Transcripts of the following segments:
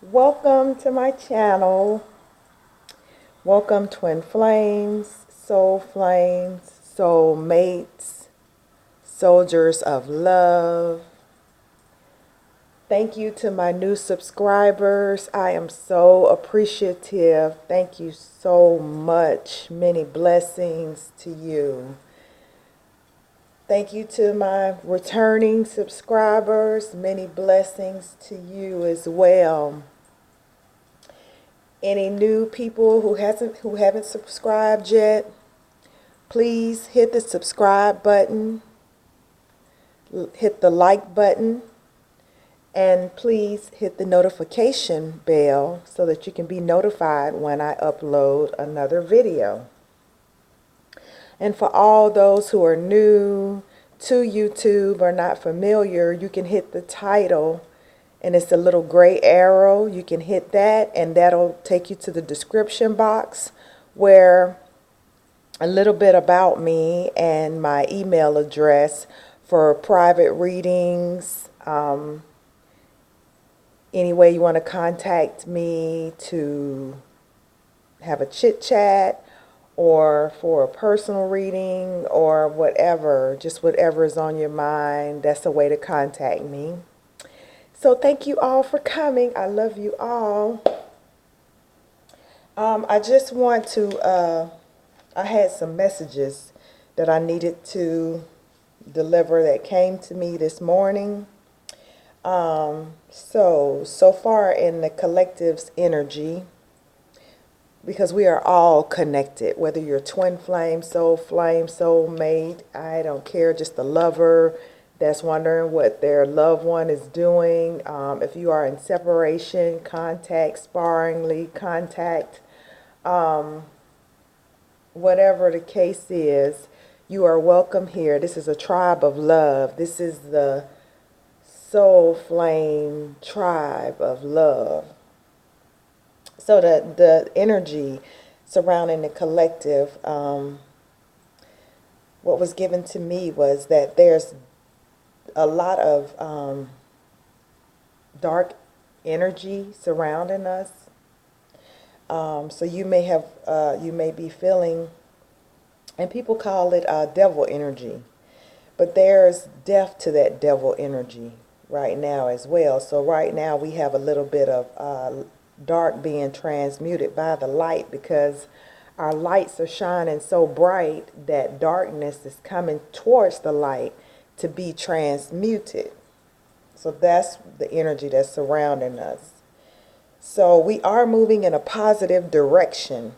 Welcome to my channel. Welcome twin flames, soul flames, soul mates, soldiers of love. Thank you to my new subscribers. I am so appreciative. Thank you so much. Many blessings to you. Thank you to my returning subscribers. Many blessings to you as well. Any new people who haven't subscribed yet, please hit the subscribe button, hit the like button, and please hit the notification bell so that you can be notified when I upload another video. And for all those who are new to YouTube or not familiar, you can hit the title and it's a little gray arrow. You can hit that and that'll take you to the description box where a little bit about me and my email address for private readings. Any way you want to contact me to have a chit chat or for a personal reading or whatever, just whatever is on your mind, that's a way to contact me. So thank you all for coming. I love you all. I just want to, I had some messages that I needed to deliver that came to me this morning. So far in the collective's energy, because we are all connected, whether you're twin flame, soul mate, I don't care, just a lover that's wondering what their loved one is doing. If you are in separation, contact, sparingly, contact, whatever the case is, you are welcome here. This is a tribe of love. This is the soul flame tribe of love. So the energy surrounding the collective, what was given to me was that there's a lot of dark energy surrounding us. So you may be feeling, and people call it devil energy, but there's death to that devil energy right now as well. So right now we have a little bit of dark being transmuted by the light, because our lights are shining so bright that darkness is coming towards the light to be transmuted. So that's the energy that's surrounding us. So we are moving in a positive direction.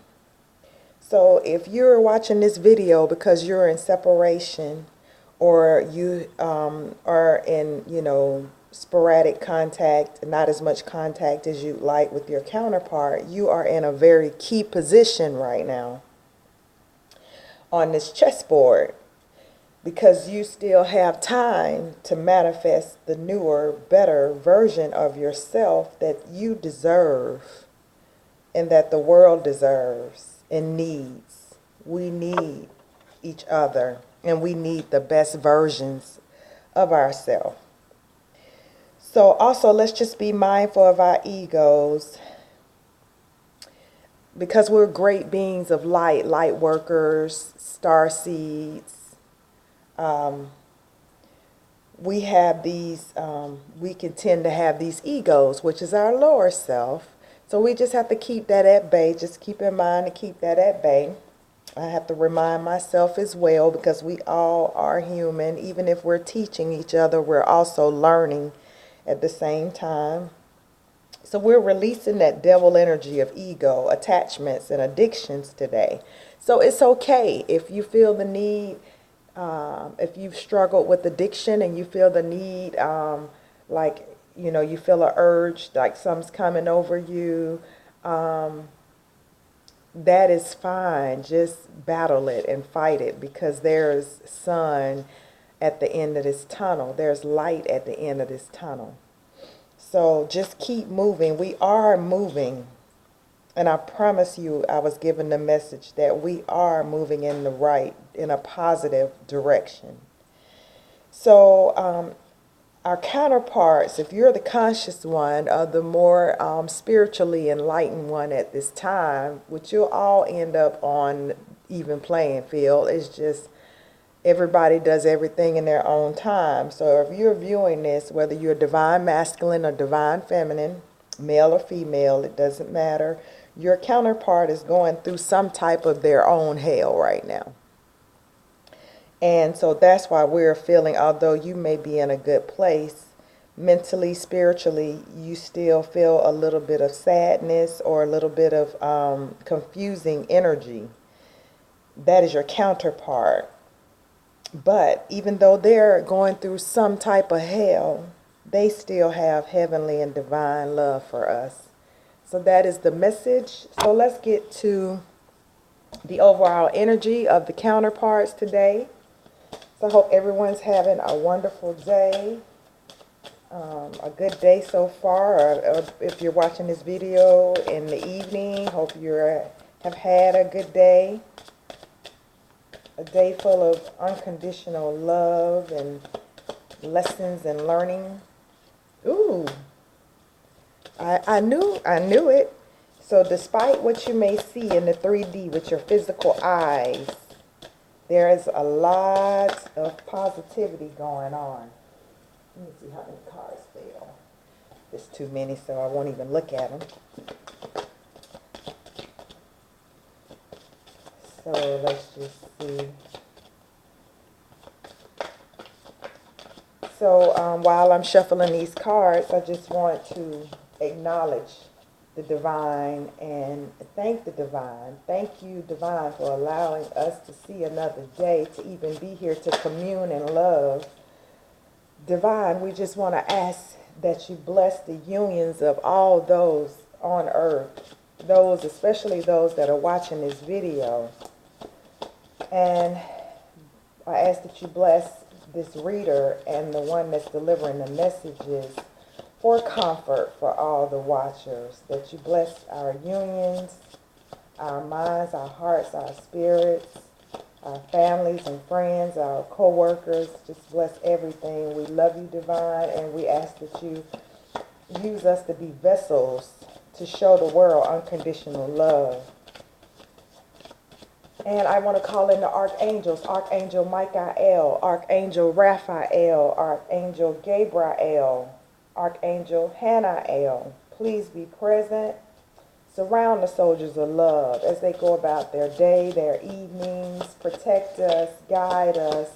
So if you're watching this video because you're in separation, or you are in, sporadic contact, not as much contact as you'd like with your counterpart, you are in a very key position right now on this chessboard, because you still have time to manifest the newer, better version of yourself that you deserve and that the world deserves and needs. We need each other, and we need the best versions of ourselves. So also, let's just be mindful of our egos, because we're great beings of light, light workers, star seeds. We have these, we can tend to have these egos, which is our lower self. So we just have to keep that at bay. Just keep in mind to keep that at bay. I have to remind myself as well, because we all are human. Even if we're teaching each other, we're also learning at the same time. So we're releasing that devil energy of ego, attachments, and addictions today. So it's okay if you feel the need, if you've struggled with addiction and you feel the need, you feel an urge, like something's coming over you, that is fine. Just battle it and fight it, because there's sun at the end of this tunnel. There's light at the end of this tunnel. So just keep moving. We are moving. And I promise you, I was given the message that we are moving in in a positive direction. So our counterparts, if you're the conscious one or the more spiritually enlightened one at this time, which you'll all end up on even playing field, it's just everybody does everything in their own time. So if you're viewing this, whether you're divine masculine or divine feminine, male or female, it doesn't matter, your counterpart is going through some type of their own hell right now. And so that's why we're feeling, although you may be in a good place, mentally, spiritually, you still feel a little bit of sadness or a little bit of confusing energy. That is your counterpart. But even though they're going through some type of hell, they still have heavenly and divine love for us. So that is the message. So let's get to the overall energy of the counterparts today. So I hope everyone's having a wonderful day, a good day so far. Or if you're watching this video in the evening, hope you have had a good day. A day full of unconditional love and lessons and learning. Ooh, I knew it. So despite what you may see in the 3D with your physical eyes, there is a lot of positivity going on. Let me see how many cards fell. There's too many, so I won't even look at them. So let's just see. So while I'm shuffling these cards, I just want to acknowledge the divine and thank the divine. Thank you, divine, for allowing us to see another day, to even be here to commune and love. Divine, we just want to ask that you bless the unions of all those on earth, those, especially those that are watching this video. And I ask that you bless this reader and the one that's delivering the messages for comfort for all the watchers, that you bless our unions, our minds, our hearts, our spirits, our families and friends, our co-workers. Just bless everything. We love you, divine, and we ask that you use us to be vessels to show the world unconditional love. And I want to call in the archangels, Archangel Michael, Archangel Raphael, Archangel Gabriel, Archangel Hanael. Please be present. Surround the soldiers of love as they go about their day, their evenings. Protect us, guide us.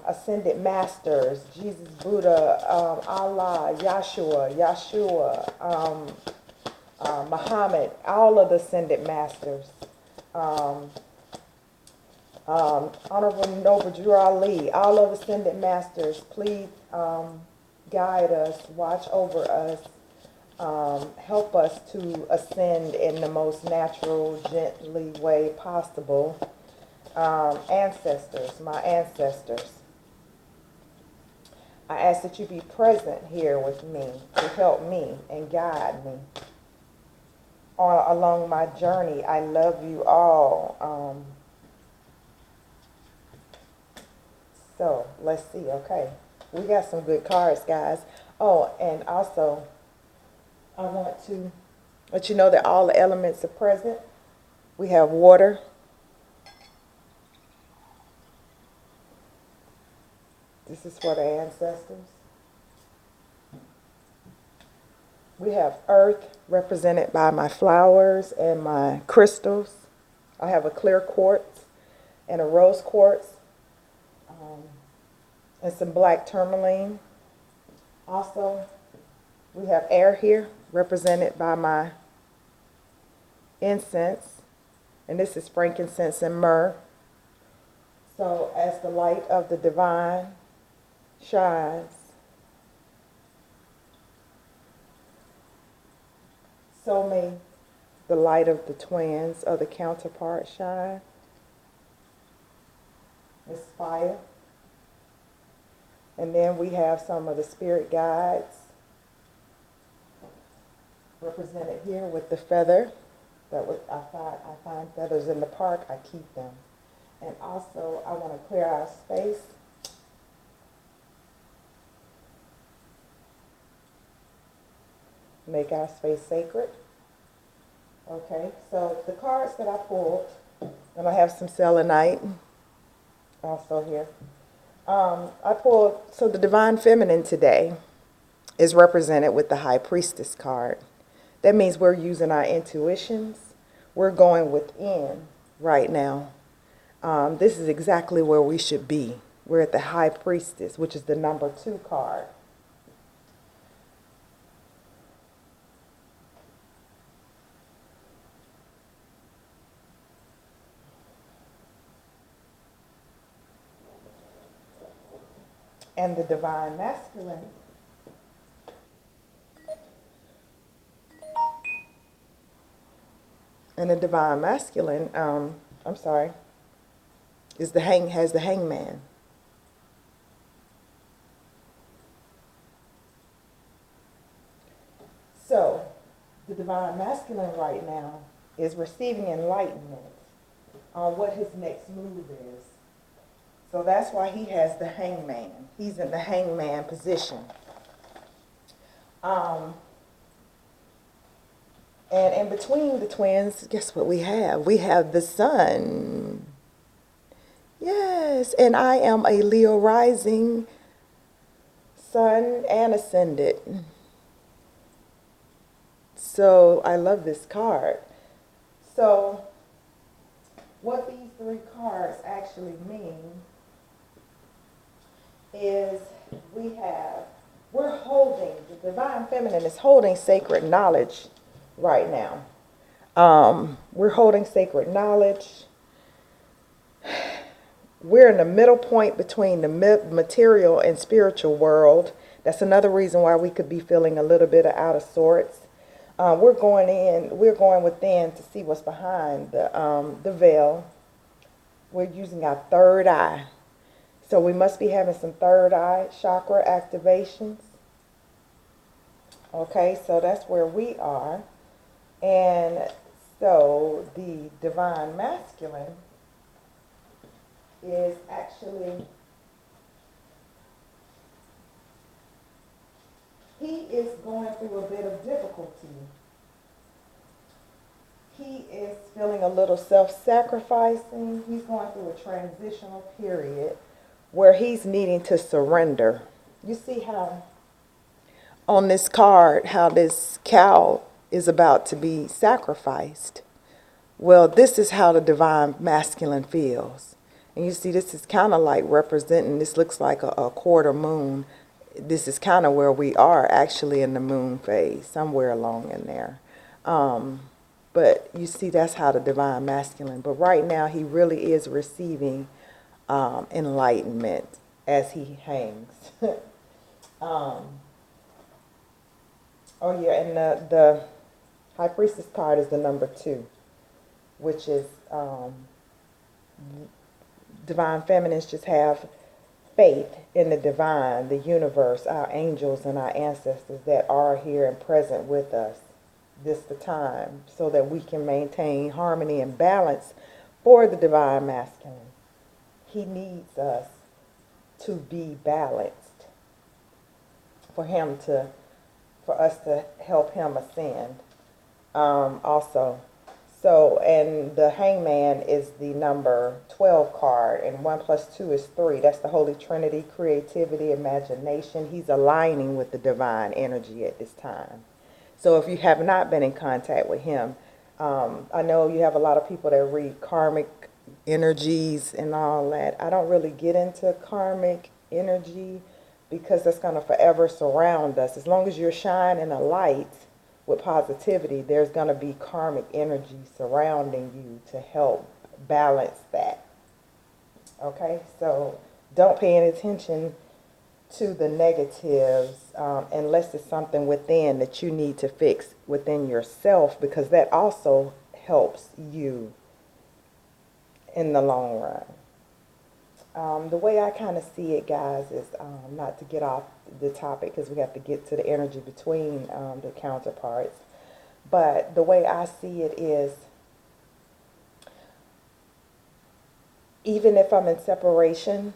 Ascended masters, Jesus, Buddha, Allah, Yeshua, Muhammad, all of the ascended masters. Honorable Noble Drew Ali, all of the ascended masters, please guide us, watch over us, help us to ascend in the most natural, gently way possible. Ancestors, my ancestors, I ask that you be present here with me to help me and guide me along my journey. I love you all. So let's see. Okay, we got some good cards, guys. Oh, and also I want to let you know that all the elements are present. We have water, this is for the ancestors. We have earth, represented by my flowers and my crystals. I have a clear quartz and a rose quartz, and some black tourmaline. Also, we have air here, represented by my incense, and this is frankincense and myrrh. So as the light of the divine shines, so may the light of the twins or the counterpart shine. It's fire. And then we have some of the spirit guides represented here with the feather. I find feathers in the park, I keep them. And also I want to clear our space Make our space sacred. Okay, so the cards that I pulled, and I have some selenite also here. I pulled, so the Divine Feminine today is represented with the High Priestess card. That means we're using our intuitions. We're going within right now. This is exactly where we should be. We're at the High Priestess, which is the number 2 card. And the Divine Masculine is has the Hangman. So the Divine Masculine right now is receiving enlightenment on what his next move is. So that's why he has the Hangman. He's in the Hangman position. And in between the twins, guess what we have? We have the Sun. Yes, and I am a Leo rising, Sun and Ascended. So I love this card. So what these 3 cards actually mean is we're holding, the Divine Feminine is holding sacred knowledge right now. We're holding sacred knowledge. We're in the middle point between the material and spiritual world. That's another reason why we could be feeling a little bit out of sorts. We're going within to see what's behind the veil. We're using our third eye. So we must be having some third eye chakra activations. Okay, so that's where we are. And so the Divine Masculine is actually, he is going through a bit of difficulty. He is feeling a little self-sacrificing. He's going through a transitional period where he's needing to surrender. You see how on this card, how this cow is about to be sacrificed. Well, this is how the Divine Masculine feels. And you see, this is kind of like representing, this looks like a quarter moon. This is kind of where we are actually in the moon phase, somewhere along in there. But you see, that's how the Divine Masculine. But right now, he really is receiving enlightenment as he hangs. Oh yeah, and the High Priestess card is the number 2, which is Divine Feminines just have faith in the divine, the universe, our angels, and our ancestors that are here and present with us this the time, so that we can maintain harmony and balance for the Divine Masculine. He needs us to be balanced for us to help him ascend. Also, so, and the Hangman is the number 12 card, and 1 + 2 is 3. That's the Holy Trinity, creativity, imagination. He's aligning with the divine energy at this time. So if you have not been in contact with him, I know you have a lot of people that read karmic energies and all that. I don't really get into karmic energy because that's going to forever surround us. As long as you're shining a light with positivity, there's going to be karmic energy surrounding you to help balance that. Okay, so don't pay any attention to the negatives unless it's something within that you need to fix within yourself, because that also helps you in the long run. The way I kind of see it, guys, is not to get off the topic because we have to get to the energy between the counterparts. But the way I see it is, even if I'm in separation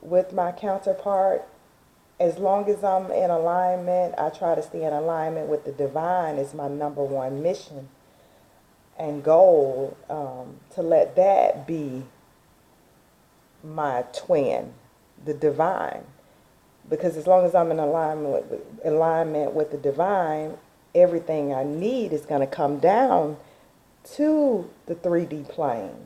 with my counterpart, as long as I'm in alignment, I try to stay in alignment with the divine is my number one mission and goal, to let that be my twin, the divine. Because as long as I'm in alignment with the divine, everything I need is going to come down to the 3D plane.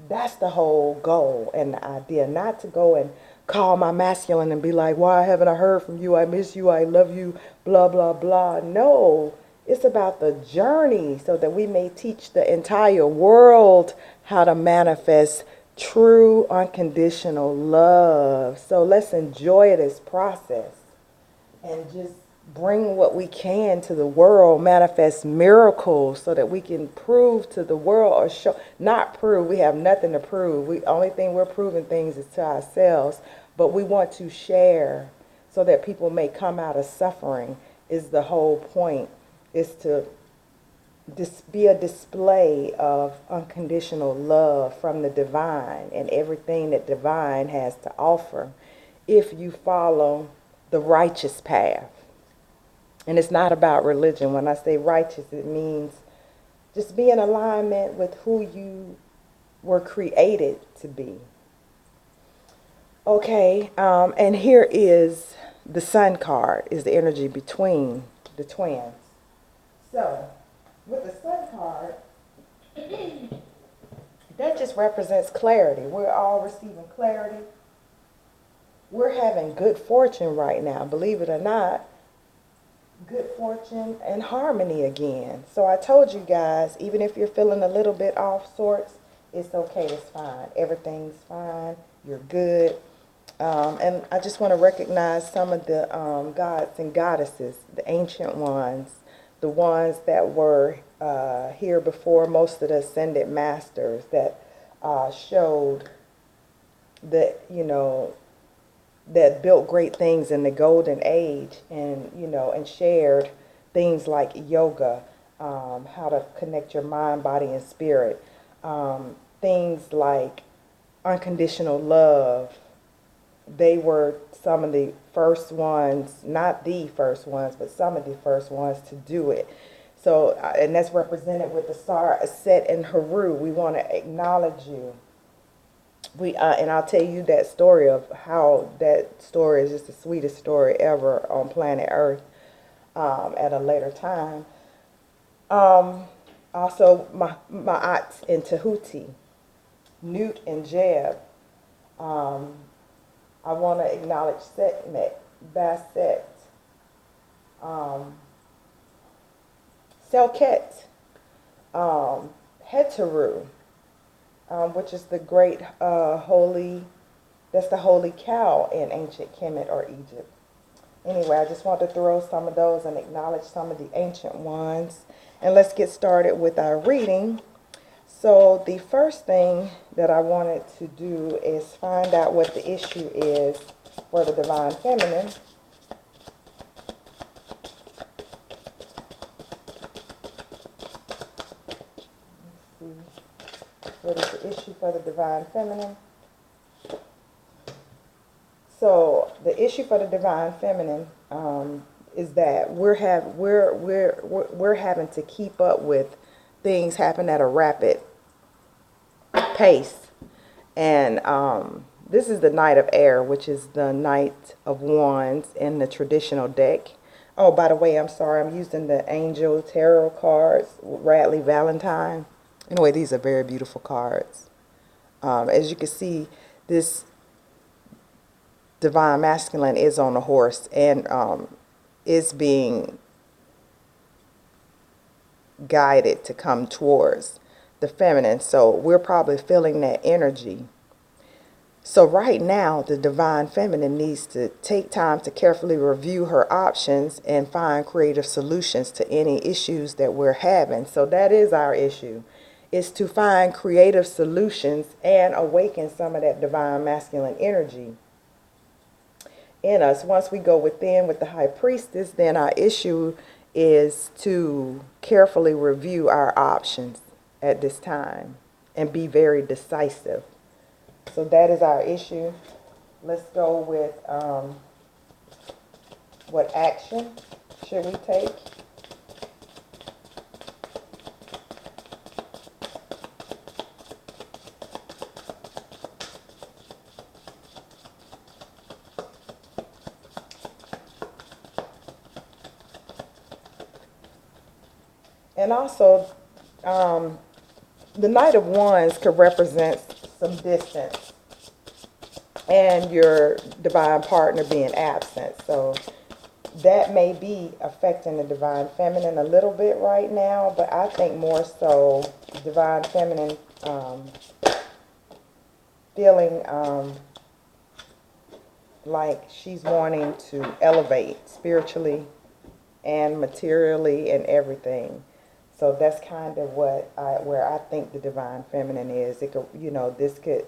That's the whole goal and the idea. Not to go and call my masculine and be like, why haven't I heard from you? I miss you. I love you. Blah, blah, blah. No, it's about the journey so that we may teach the entire world how to manifest true unconditional love. So let's enjoy this process and just bring what we can to the world, manifest miracles so that we can prove to the world, or show, not prove, we have nothing to prove. Only thing we're proving things is to ourselves, but we want to share so that people may come out of suffering is the whole point, is to be a display of unconditional love from the divine and everything that divine has to offer if you follow the righteous path. And it's not about religion. When I say righteous, it means just be in alignment with who you were created to be. Okay, and here is the sun card, is the energy between the twins. So, with the sun card, that just represents clarity. We're all receiving clarity. We're having good fortune right now, believe it or not. Good fortune and harmony again. So I told you guys, even if you're feeling a little bit off sorts, it's okay, it's fine. Everything's fine, you're good. And I just want to recognize some of the gods and goddesses, the ancient ones, the ones that were here before most of the ascended masters that showed that, you know, that built great things in the golden age, and and shared things like yoga, how to connect your mind, body, and spirit, things like unconditional love. They were some of the first ones, not the first ones, but some of the first ones to do it. So, and that's represented with the star Set and Haru. We want to acknowledge you. And I'll tell you that story of how that story is just the sweetest story ever on planet Earth at a later time. Also, Ma'at and Tahuti, Newt and Jeb. I want to acknowledge Setmet, Basset, Selket, Heteru, which is the great holy, that's the holy cow in ancient Kemet or Egypt. Anyway, I just want to throw some of those and acknowledge some of the ancient ones. And let's get started with our reading. So the first thing that I wanted to do is find out what the issue is for the Divine Feminine. What is the issue for the Divine Feminine? So the issue for the Divine Feminine is that we're having to keep up with things happen at a rapid pace, and this is the Knight of Air, which is the Knight of Wands in the traditional deck. Oh, by the way, I'm sorry, I'm using the Angel Tarot cards, Radley Valentine. Anyway, these are very beautiful cards. As you can see, this Divine Masculine is on a horse and is being guided to come towards the feminine. So we're probably feeling that energy. So right now, the Divine Feminine needs to take time to carefully review her options and find creative solutions to any issues that we're having. So that is our issue, is to find creative solutions and awaken some of that Divine Masculine energy in us. Once we go within with the High Priestess, then our issue is to carefully review our options at this time and be very decisive. So that is our issue. Let's go with What action should we take? And also, the Knight of Wands could represent some distance and your divine partner being absent. So that may be affecting the divine feminine a little bit right now, but I think more so divine feminine feeling like she's wanting to elevate spiritually and materially and everything. So that's kind of where I think the divine feminine is. It could, this could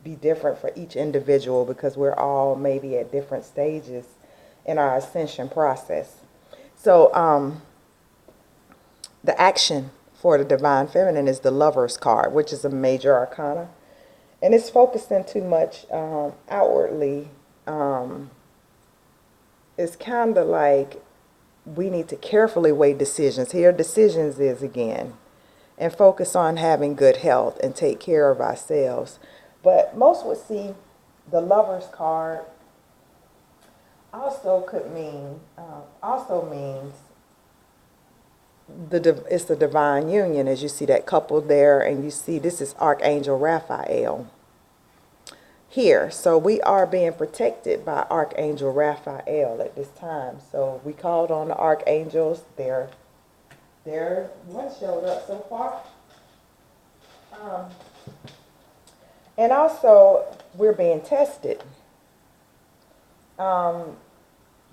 be different for each individual because we're all maybe at different stages in our ascension process. So the action for the divine feminine is the Lover's card, which is a major arcana. And it's focusing too much outwardly. It's kind of like we need to carefully weigh decisions. Here, decisions is again. And focus on having good health and take care of ourselves. But most would see the Lover's card also could mean, also means it's the divine union, as you see that couple there, and you see this is Archangel Raphael here. So we are being protected by Archangel Raphael at this time. So we called on the archangels. They're one showed up so far. And also we're being tested.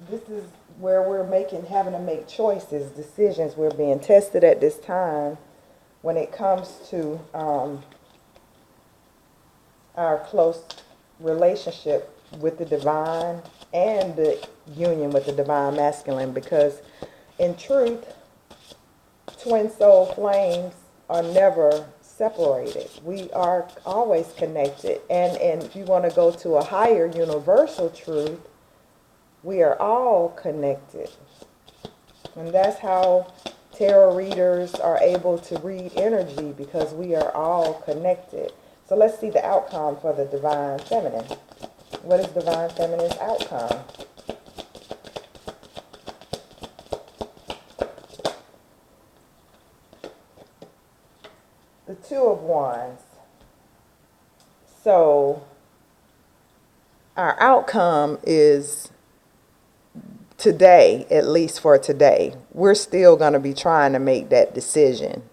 This is where we're having to make choices, decisions. We're being tested at this time when it comes to our close relationship with the divine and the union with the divine masculine, because in truth, twin soul flames are never separated. We are always connected. And if you want to go to a higher universal truth, we are all connected. And that's how tarot readers are able to read energy, because we are all connected. So let's see the outcome for the divine feminine. What is divine feminine's outcome? The Two of Wands. So our outcome is today, at least for today. We're still going to be trying to make that decision.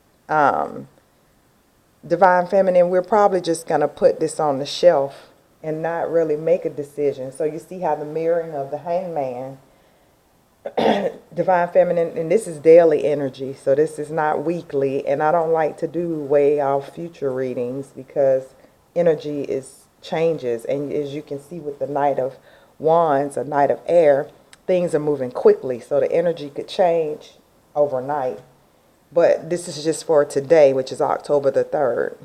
Divine feminine, we're probably just going to put this on the shelf and not really make a decision. So you see how the mirroring of the hangman, divine feminine, and this is daily energy, so this is not weekly. And I don't like to do way off future readings because energy changes. And as you can see with the Knight of Wands, a Knight of Air, things are moving quickly. So the energy could change overnight. But this is just for today, which is October the 3rd,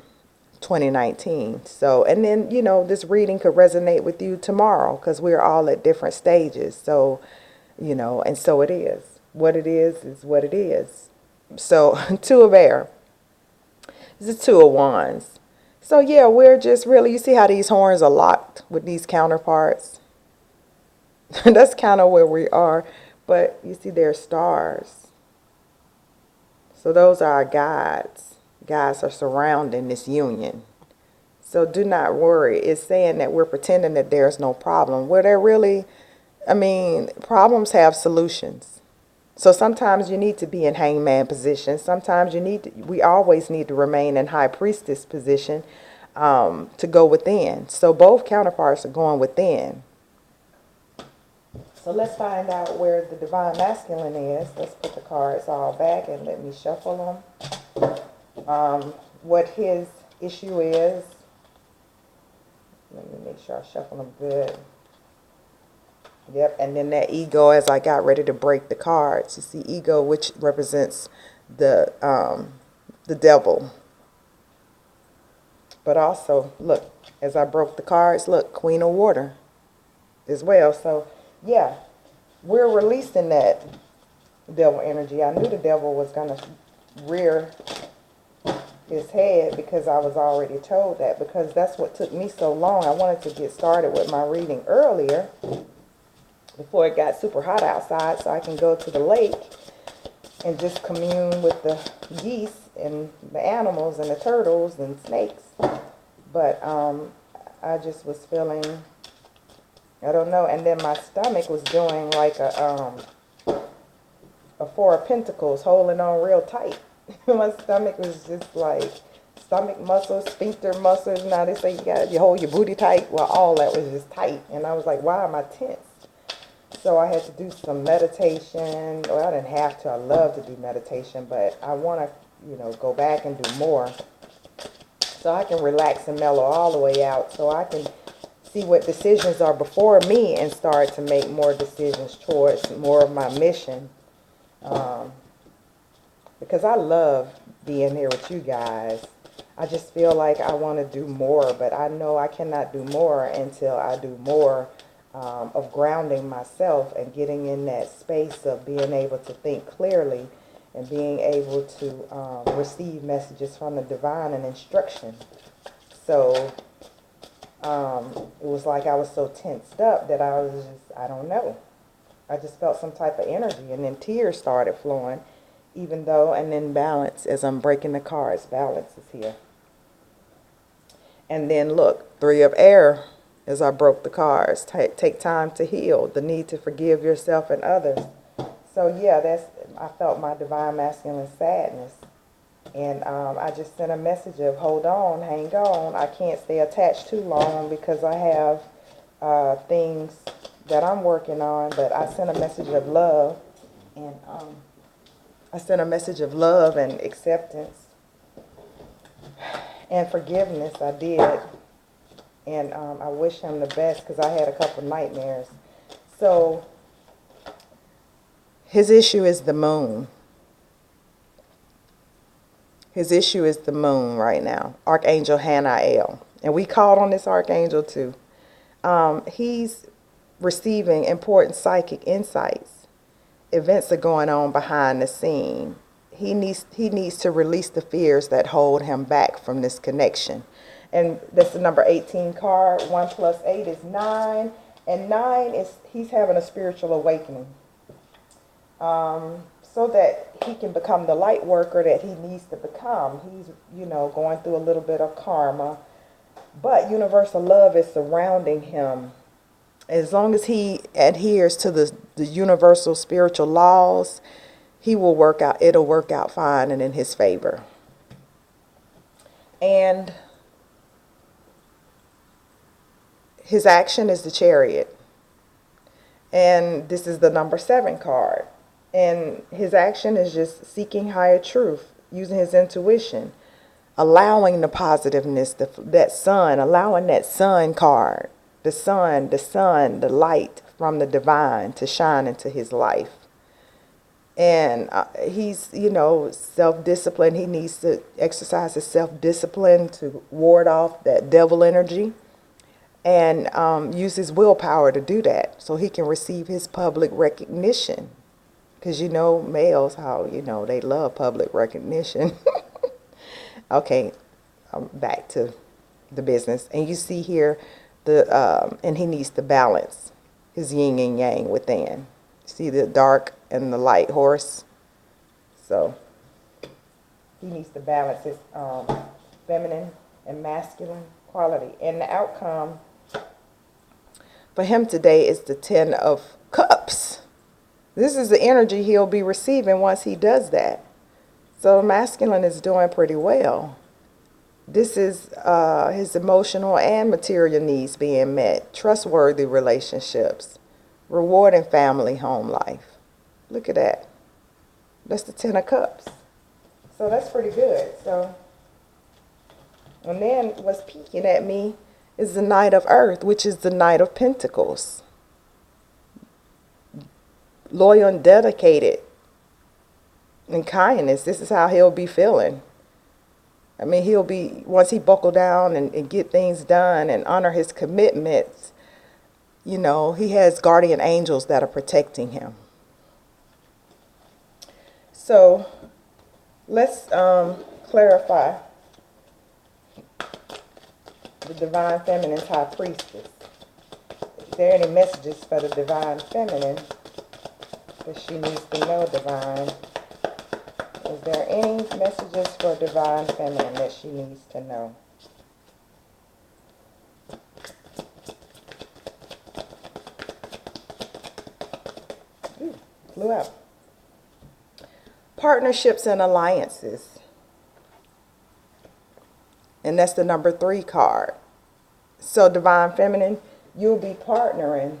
2019. So, and then, this reading could resonate with you tomorrow because we're all at different stages. So, and so it is. What it is what it is. So, Two of Air. This is Two of Wands. So, yeah, we're just really, you see how these horns are locked with these counterparts? That's kind of where we are. But you see there are stars. So those are our guides. Guides are surrounding this union. So do not worry. It's saying that we're pretending that there's no problem. Where there really, problems have solutions. So sometimes you need to be in hangman position. Sometimes we always need to remain in high priestess position to go within. So both counterparts are going within. So let's find out where the divine masculine is. Let's put the cards all back and let me shuffle them. What his issue is. Let me make sure I shuffle them good. Yep, and then that ego, as I got ready to break the cards. You see ego, which represents the devil. But also, look, as I broke the cards, look, Queen of Water as well. So, yeah, we're releasing that devil energy. I knew the devil was going to rear his head because I was already told that, because that's what took me so long. I wanted to get started with my reading earlier before it got super hot outside so I can go to the lake and just commune with the geese and the animals and the turtles and snakes. But I just was feeling, I don't know, and then my stomach was doing like a Four of Pentacles, holding on real tight. My stomach was just like stomach muscles, sphincter muscles. Now they say you hold your booty tight. Well, all that was just tight, and I was like, why am I tense? So I had to do some meditation. Well, I didn't have to. I love to do meditation, but I want to, go back and do more so I can relax and mellow all the way out, so I can see what decisions are before me and start to make more decisions towards more of my mission. Because I love being here with you guys. I just feel like I want to do more, but I know I cannot do more until I do more of grounding myself and getting in that space of being able to think clearly and being able to receive messages from the divine and instruction. So it was like I was so tensed up that I was just, I don't know. I just felt some type of energy, and then tears started flowing, even though, and then balance, as I'm breaking the cards, balance is here. And then look, Three of Air, as I broke the cards, take time to heal, the need to forgive yourself and others. So yeah, I felt my divine masculine sadness. And I just sent a message of, hold on, hang on. I can't stay attached too long because I have things that I'm working on. But I sent a message of love. And I sent a message of love and acceptance and forgiveness. I did. And I wish him the best because I had a couple nightmares. So his issue is the moon. His issue is the moon right now. Archangel Hanael. And we called on this archangel too. He's receiving important psychic insights. Events are going on behind the scene. He needs to release the fears that hold him back from this connection. And that's the number 18 card. 1 plus 8 is 9. And 9 is he's having a spiritual awakening. So that he can become the light worker that he needs to become. He's, going through a little bit of karma. But universal love is surrounding him. As long as he adheres to the universal spiritual laws, it'll work out fine and in his favor. And his action is the Chariot. And this is the number 7 card. And his action is just seeking higher truth, using his intuition, allowing the positiveness, that sun, allowing that sun card, the sun, the light from the divine to shine into his life. And he's, self-discipline. He needs to exercise his self-discipline to ward off that devil energy and use his willpower to do that so he can receive his public recognition. Because males, how, they love public recognition. Okay, back to the business. And you see here, and he needs to balance his yin and yang within. See the dark and the light horse? So, he needs to balance his feminine and masculine quality. And the outcome for him today is the 10 of Cups. This is the energy he'll be receiving once he does that. So masculine is doing pretty well. This is his emotional and material needs being met. Trustworthy relationships. Rewarding family home life. Look at that. That's the 10 of Cups. So that's pretty good. So, and then what's peeking at me is the Knight of Earth, which is the Knight of Pentacles. Loyal and dedicated and kindness. This is how he'll be feeling. I mean, he'll be, once he buckle down and get things done and honor his commitments, you know, he has guardian angels that are protecting him. So let's clarify the Divine Feminine's High Priestess. Is there any messages for the Divine Feminine that she needs to know, Divine? Is there any messages for Divine Feminine that she needs to know? Ooh, flew out. Partnerships and alliances. And that's the number 3 card. So Divine Feminine, you'll be partnering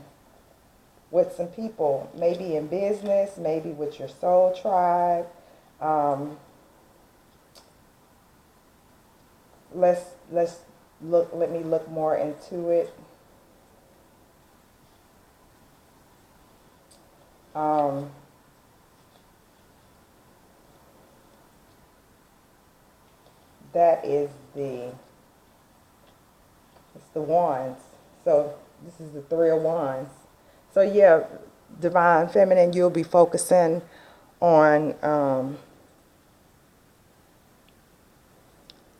with some people, maybe in business, maybe with your soul tribe. Let's look. Let me look more into it. That is it's the wands. So this is the 3 of wands. So yeah, Divine Feminine, you'll be focusing on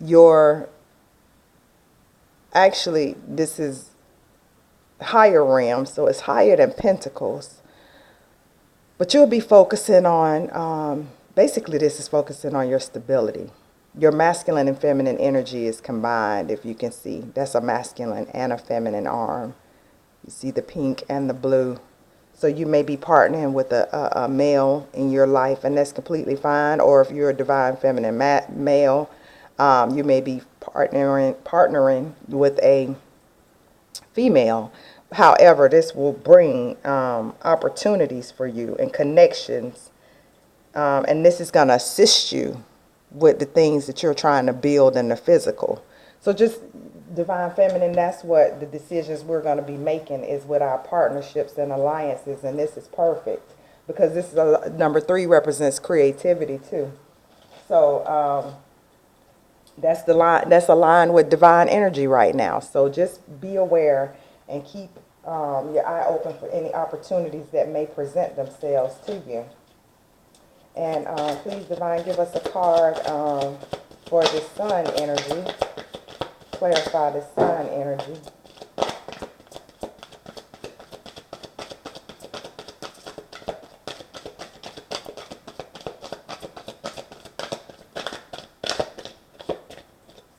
your, actually this is higher realm, so it's higher than Pentacles. But you'll be focusing on, basically this is focusing on your stability. Your masculine and feminine energy is combined, if you can see. That's a masculine and a feminine arm. You see the pink and the blue. So you may be partnering with a male in your life, and that's completely fine. Or if you're a Divine Feminine male, you may be partnering with a female. However, this will bring opportunities for you and connections. And this is going to assist you with the things that you're trying to build in the physical. So just Divine Feminine, that's what the decisions we're going to be making is with our partnerships and alliances. And this is perfect because this is number 3 represents creativity too. So that's the line, that's aligned with divine energy right now. So just be aware and keep your eye open for any opportunities that may present themselves to you. And please, Divine, give us a card for the sun energy. Clarify the sun energy.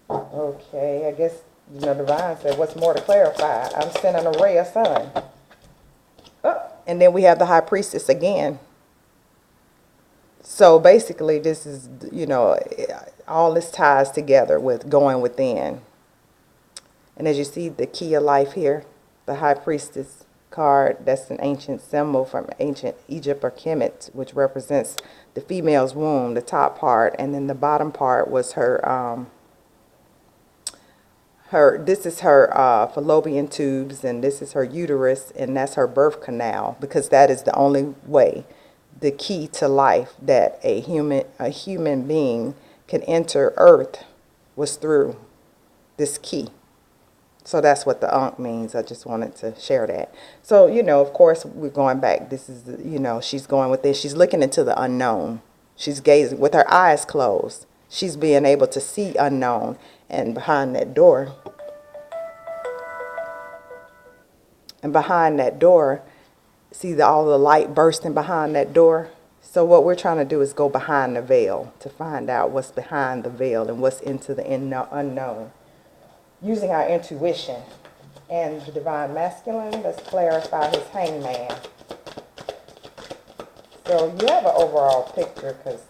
Okay, I guess, you know, Divine said, what's more to clarify? I'm sending a ray of sun. Oh, and then we have the High Priestess again. So basically, this is, you know, all this ties together with going within. And as you see the key of life here, the High Priestess card, that's an ancient symbol from ancient Egypt or Kemet, which represents the female's womb, the top part, and then the bottom part was her, this is her fallopian tubes, and this is her uterus, and that's her birth canal, because that is the only way, the key to life that a human being can enter Earth was through this key. So that's what the Ankh means. I just wanted to share that. So, you know, of course, we're going back. This is, you know, she's going with this. She's looking into the unknown. She's gazing with her eyes closed. She's being able to see unknown. And behind that door, see all the light bursting behind that door? So what we're trying to do is go behind the veil to find out what's behind the veil and what's into the unknown. Using our intuition. And the Divine Masculine, let's clarify his hangman. So you have an overall picture, because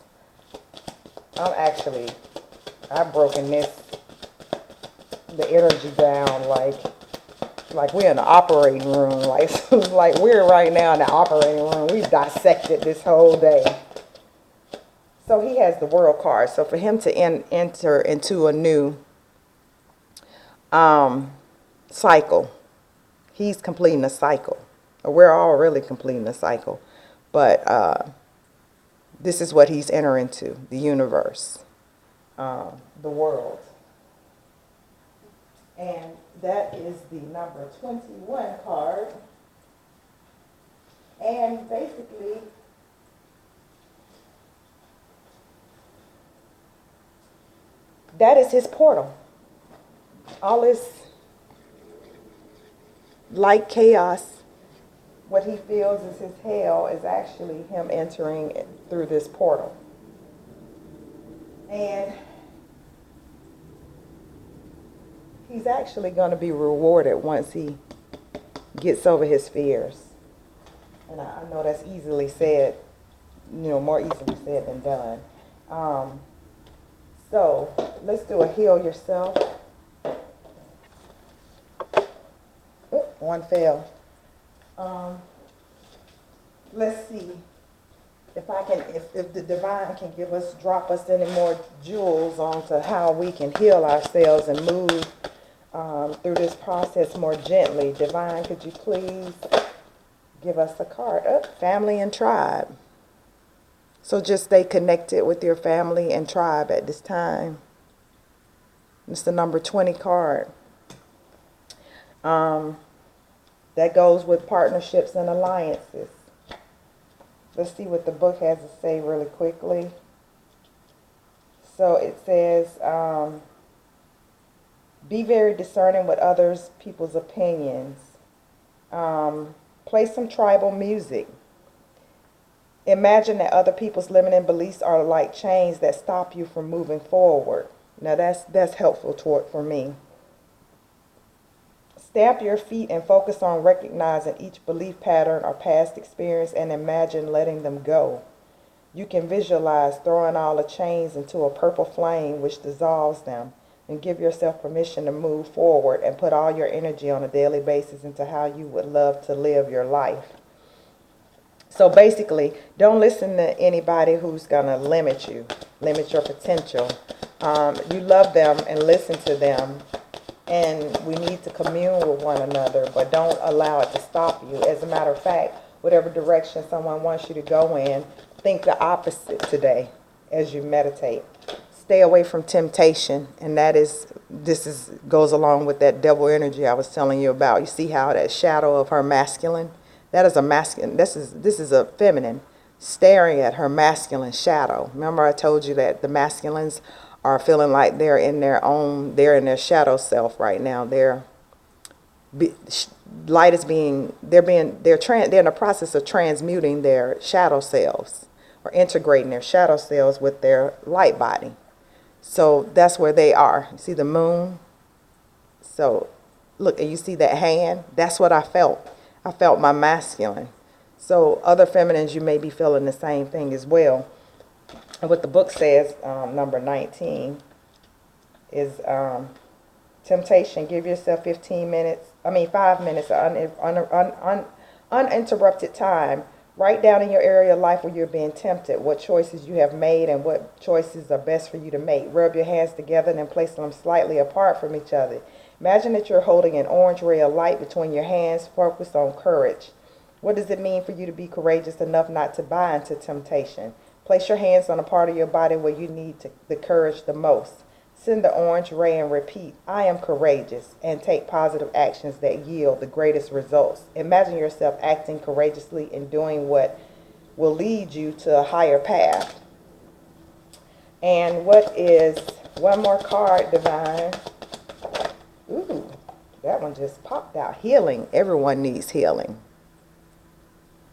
I've broken the energy down like we're in the operating room, like we're right now in the operating room. We've dissected this whole day. So he has the World card. So for him to enter into a new cycle, he's completing a cycle. We're all really completing a cycle, but this is what he's entering into: the universe, the world. And that is the number 21 card. And basically, that is his portal. All this light chaos, what he feels is his hell, is actually him entering through this portal. And he's actually going to be rewarded once he gets over his fears. And I know that's easily said, more easily said than done. So let's do a heal yourself. Oh, one fell. Let's see if the divine can drop us any more jewels onto how we can heal ourselves and move through this process more gently. Divine, could you please give us a card? Family and tribe. So just stay connected with your family and tribe at this time. It's the number 20 card. That goes with partnerships and alliances. Let's see what the book has to say really quickly. So it says, be very discerning with others, people's opinions. Play some tribal music. Imagine that other people's limiting beliefs are like chains that stop you from moving forward. Now that's helpful for me. Stamp your feet and focus on recognizing each belief pattern or past experience and imagine letting them go. You can visualize throwing all the chains into a purple flame which dissolves them, and give yourself permission to move forward and put all your energy on a daily basis into how you would love to live your life. So basically, don't listen to anybody who's going to limit you, limit your potential. You love them and listen to them. And we need to commune with one another, but don't allow it to stop you. As a matter of fact, whatever direction someone wants you to go in, think the opposite today as you meditate. Stay away from temptation, and this goes along with that devil energy I was telling you about. You see how that shadow of her masculine, that is a masculine, this is a feminine staring at her masculine shadow. Remember I told you that the masculines are feeling like they're in their shadow self right now. They're in the process of transmuting their shadow selves or integrating their shadow selves with their light body. So that's where they are. You see the moon? So look, and you see that hand? That's what I felt. I felt my masculine. So other feminines, you may be feeling the same thing as well. And what the book says, number 19, is temptation. Give yourself 5 minutes of uninterrupted time. Write down in your area of life where you're being tempted what choices you have made and what choices are best for you to make. Rub your hands together and then place them slightly apart from each other. Imagine that you're holding an orange ray of light between your hands. Focus on courage. What does it mean for you to be courageous enough not to buy into temptation? Place your hands on a part of your body where you need the courage the most. Send the orange ray and repeat, I am courageous, and take positive actions that yield the greatest results. Imagine yourself acting courageously and doing what will lead you to a higher path. And what is one more card, Divine? Ooh, that one just popped out. Healing. Everyone needs healing.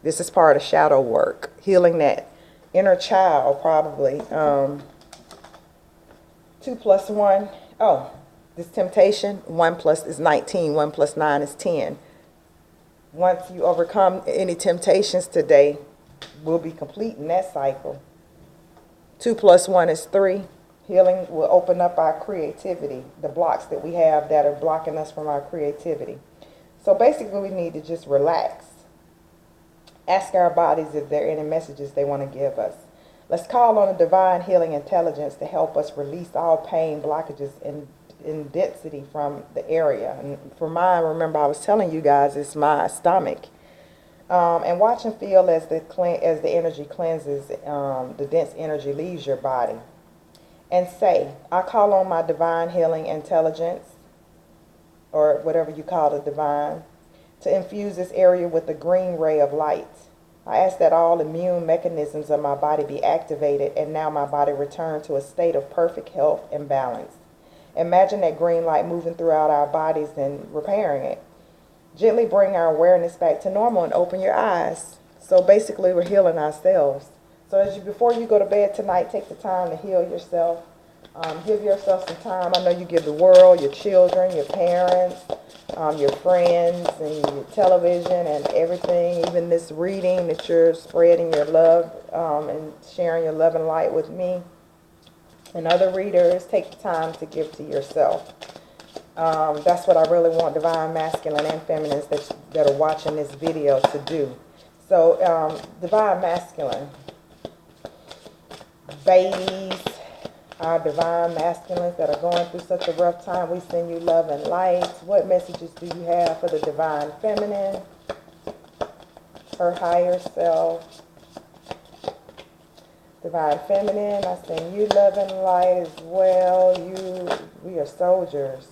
This is part of shadow work. Healing that inner child, probably. 2 plus 1. Oh, this temptation. 1 plus is 19. 1 plus 9 is 10. Once you overcome any temptations today, we'll be completing that cycle. 2 plus 1 is 3. Healing will open up our creativity, the blocks that we have that are blocking us from our creativity. So basically, we need to just relax. Ask our bodies if there are any messages they want to give us. Let's call on a divine healing intelligence to help us release all pain, blockages, and density from the area. And for mine, remember I was telling you guys, it's my stomach. And watch and feel as the energy cleanses, the dense energy leaves your body. And say, I call on my divine healing intelligence or whatever you call the divine, to infuse this area with a green ray of light. I ask that all immune mechanisms of my body be activated, and now my body return to a state of perfect health and balance. Imagine that green light moving throughout our bodies and repairing it. Gently bring our awareness back to normal and open your eyes. So basically, we're healing ourselves. So before you go to bed tonight, take the time to heal yourself. Give yourself some time. I know you give the world, your children, your parents, your friends, and your television and everything, even this reading that you're spreading your love and sharing your love and light with me and other readers. Take the time to give to yourself. That's what I really want divine masculine and feminines that are watching this video to do. So divine masculine, babies, our divine masculines that are going through such a rough time, we send you love and light. What messages do you have for the divine feminine, her higher self? Divine feminine, I send you love and light as well. We are soldiers.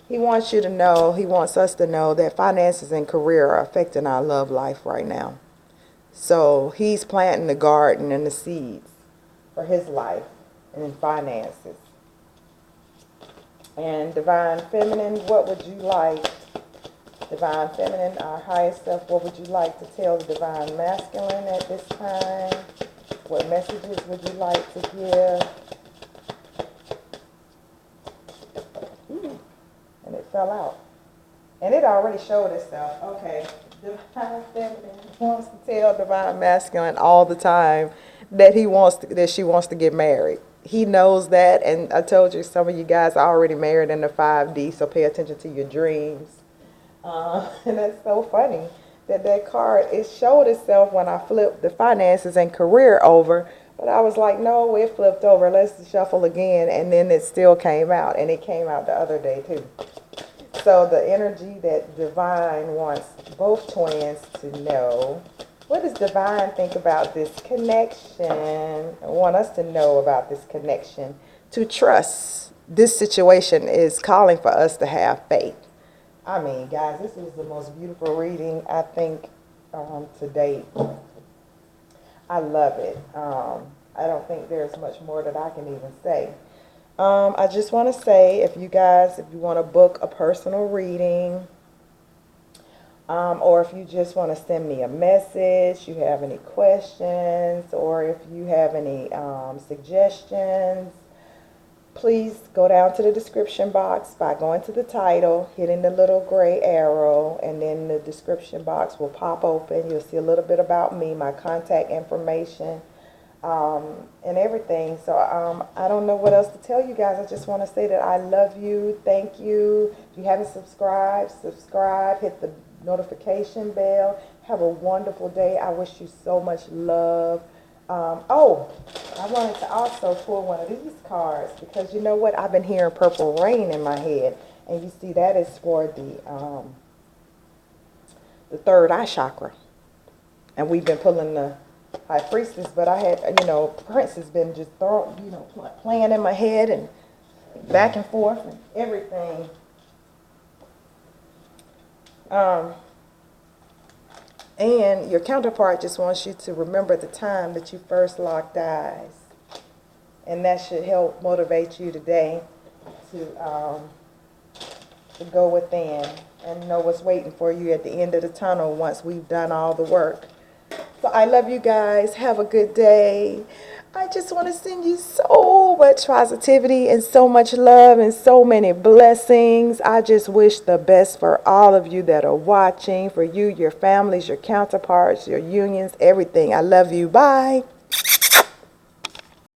He wants you to know, he wants us to know that finances and career are affecting our love life right now. So he's planting the garden and the seeds for his life and in finances. And divine feminine, what would you like? Divine feminine, our highest self, what would you like to tell the divine masculine at this time? What messages would you like to give? And it fell out. And it already showed itself. Okay. Divine feminine wants to tell divine masculine all the time that she wants to get married. He knows that, and I told you some of you guys are already married in the 5D, so pay attention to your dreams. And that's so funny that card, it showed itself when I flipped the finances and career over, but I was like, no, it flipped over. Let's shuffle again, and then it still came out, and it came out the other day too. So the energy that divine wants both twins to know. What does divine think about this connection? I want us to know about this connection, to trust. This situation is calling for us to have faith. I mean, guys, this was the most beautiful reading, I think, to date. I love it. I don't think there's much more that I can even say. I just want to say, if you want to book a personal reading, or if you just want to send me a message, you have any questions, or if you have any suggestions, please go down to the description box by going to the title, hitting the little gray arrow, and then the description box will pop open. You'll see a little bit about me, my contact information, and everything. So I don't know what else to tell you guys. I just want to say that I love you. Thank you. If you haven't subscribed, subscribe. Hit the notification bell. Have a wonderful day. I wish you so much love. Oh, I wanted to also pull one of these cards because you know what? I've been hearing purple rain in my head, and you see that is for the third eye chakra. And we've been pulling the High Priestess, but I had, Prince has been just playing in my head and back and forth and everything. And your counterpart just wants you to remember the time that you first locked eyes. And that should help motivate you today to go within and know what's waiting for you at the end of the tunnel once we've done all the work. So I love you guys. Have a good day. I just want to send you so much positivity and so much love and so many blessings. I just wish the best for all of you that are watching, for you, your families, your counterparts, your unions, everything. I love you. Bye.